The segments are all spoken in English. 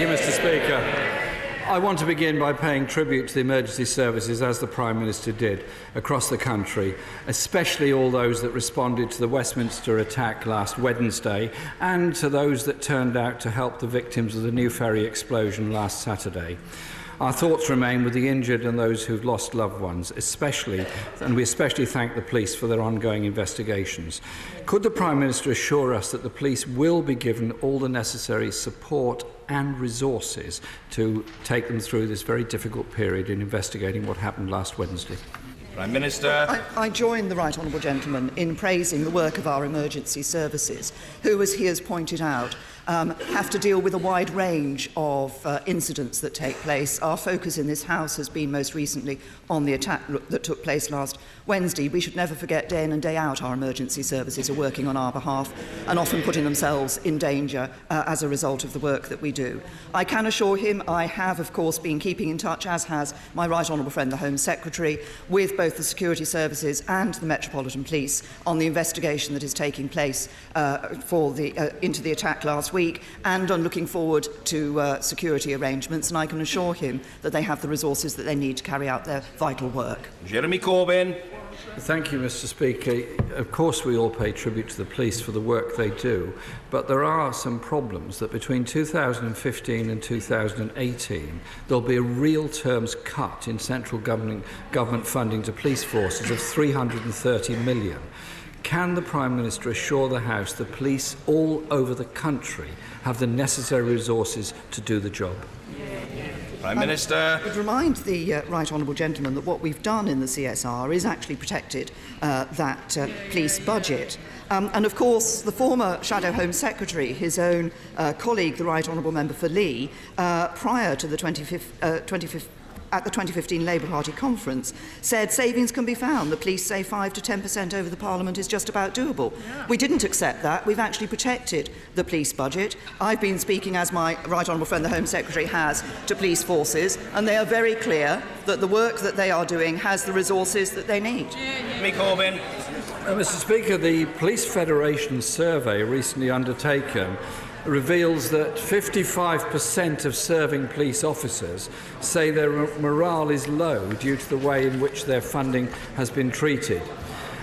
Thank you, Mr. Speaker. I want to begin by paying tribute to the emergency services, as the Prime Minister did, across the country, especially all those that responded to the Westminster attack last Wednesday and to those that turned out to help the victims of the New Ferry explosion last Saturday. Our thoughts remain with the injured and those who've lost loved ones, and we especially thank the police for their ongoing investigations. Could the Prime Minister assure us that the police will be given all the necessary support and resources to take them through this very difficult period in investigating what happened last Wednesday? Prime Minister. I join the right honourable gentleman in praising the work of our emergency services, who, as he has pointed out, have to deal with a wide range of incidents that take place. Our focus in this House has been most recently on the attack that took place last Wednesday. We should never forget, day in and day out, our emergency services are working on our behalf and often putting themselves in danger as a result of the work that we do. I can assure him I have, of course, been keeping in touch, as has my right honourable friend, the Home Secretary, with both the security services and the Metropolitan Police on the investigation that is taking place into the attack last week, and on looking forward to security arrangements, and I can assure him that they have the resources that they need to carry out their vital work. Jeremy Corbyn. Thank you, Mr. Speaker. Of course, we all pay tribute to the police for the work they do, but there are some problems that between 2015 and 2018, there'll be a real terms cut in central government funding to police forces of £330 million. Can the Prime Minister assure the House the police all over the country have the necessary resources to do the job? Prime Minister. I would remind the right honourable gentleman that what we've done in the CSR is actually protected that police budget. And of course, the former Shadow Home Secretary, his own colleague, the right honourable member for Lee, prior to the 2015 Labour Party conference, said savings can be found. The police say 5 to 10% over the Parliament is just about doable. Yeah. We didn't accept that. We've actually protected the police budget. I've been speaking, as my right honourable friend, the Home Secretary, has, to police forces, and they are very clear that the work that they are doing has the resources that they need. Me Corbyn. Mr. Speaker, the Police Federation survey recently undertaken reveals that 55% of serving police officers say their morale is low due to the way in which their funding has been treated.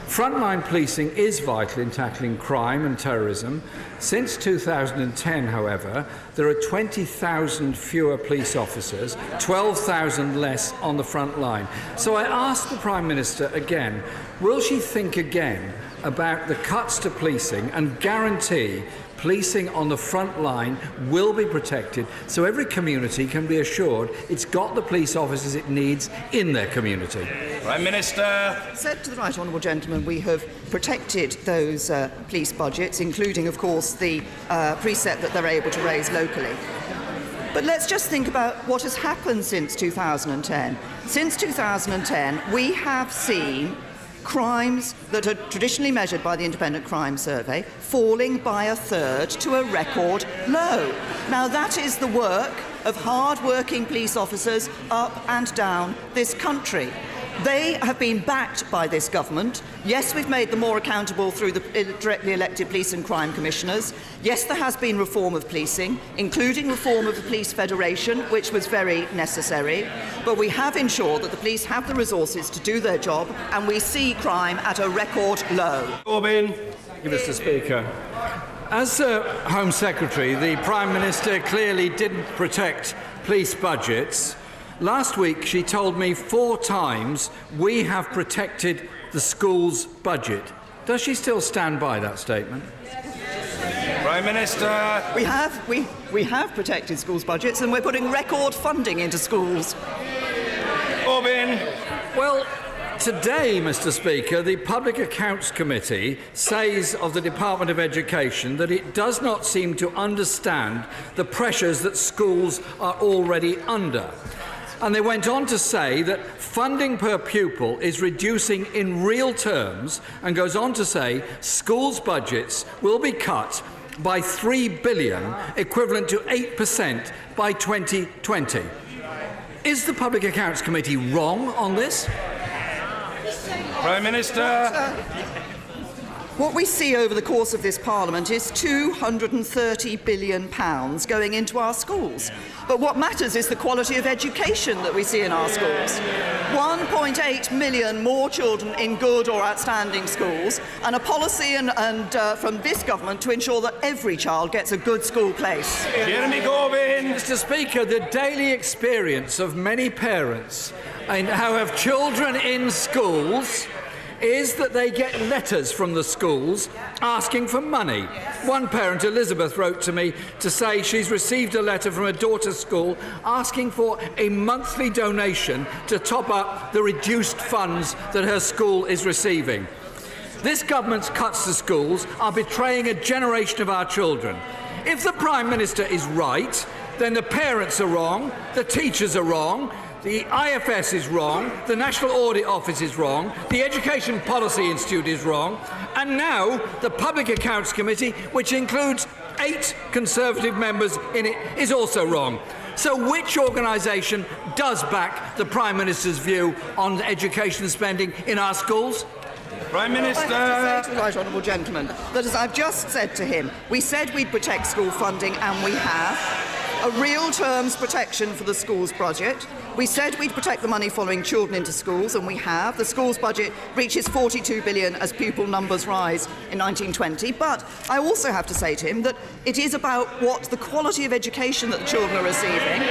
Frontline policing is vital in tackling crime and terrorism. Since 2010, however, there are 20,000 fewer police officers, 12,000 less on the front line. So I ask the Prime Minister again, will she think again about the cuts to policing and guarantee policing on the front line will be protected so every community can be assured it's got the police officers it needs in their community? Prime Minister. Said to the right honourable gentleman, we have protected those police budgets, including, of course, the precept that they're able to raise locally. But let's just think about what has happened since 2010. Since 2010, we have seen crimes that are traditionally measured by the Independent Crime Survey falling by a third to a record low. Now, that is the work of hard-working police officers up and down this country. They have been backed by this government. Yes, we've made them more accountable through the directly elected police and crime commissioners. Yes, there has been reform of policing, including reform of the Police Federation, which was very necessary. But we have ensured that the police have the resources to do their job, and we see crime at a record low. Corbyn. Thank you, Mr. Speaker. As Home Secretary, the Prime Minister clearly didn't protect police budgets. Last week, she told me 4 times we have protected the school's budget. Does she still stand by that statement? Prime Minister. We have protected schools' budgets, and we're putting record funding into schools. Corbyn. Well, today, Mr. Speaker, the Public Accounts Committee says of the Department of Education that it does not seem to understand the pressures that schools are already under. And they went on to say that funding per pupil is reducing in real terms, and goes on to say schools' budgets will be cut by £3 billion, equivalent to 8% by 2020. Is the Public Accounts Committee wrong on this? Prime Minister. What we see over the course of this Parliament is £230 billion going into our schools. But what matters is the quality of education that we see in our schools. 1.8 million more children in good or outstanding schools, and a policy from this government to ensure that every child gets a good school place. Jeremy Corbyn. Mr. Speaker, the daily experience of many parents who have children in schools is that they get letters from the schools asking for money. One parent, Elizabeth, wrote to me to say she's received a letter from her daughter's school asking for a monthly donation to top up the reduced funds that her school is receiving. This government's cuts to schools are betraying a generation of our children. If the Prime Minister is right, then the parents are wrong, the teachers are wrong, the IFS is wrong, the National Audit Office is wrong, the Education Policy Institute is wrong, and now the Public Accounts Committee, which includes 8 Conservative members in it, is also wrong. So which organisation does back the Prime Minister's view on education spending in our schools? Prime Minister. I have to say to the right honourable gentleman that, as I've just said to him, we said we'd protect school funding, and we have. A real terms protection for the schools budget. We said we'd protect the money following children into schools, and we have. The schools budget reaches £42 billion as pupil numbers rise in 1920. But I also have to say to him that it is about what the quality of education that the children are receiving.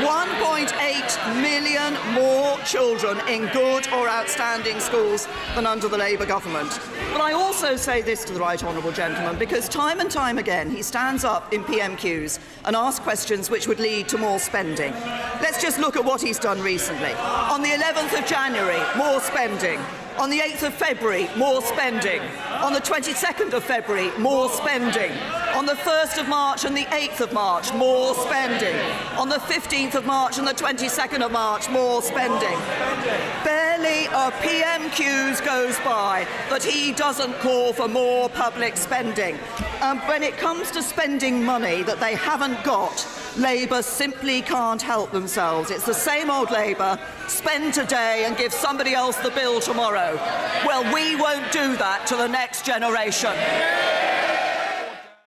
1.8 million more children in good or outstanding schools than under the Labour government. But I also say this to the right honourable gentleman because time and time again he stands up in PMQs and asks questions which would lead to more spending. Let's just look at what he's done recently. On the 11th of January, more spending. On the 8th of February, more spending. On the 22nd of February, more spending. On the 1st of March and the 8th of March, more spending. On the 15th of March and the 22nd of March, more spending. Barely a PMQs goes by that he doesn't call for more public spending. When it comes to spending money that they haven't got, Labour simply can't help themselves. It's the same old Labour, spend today and give somebody else the bill tomorrow. Well, we won't do that to the next generation.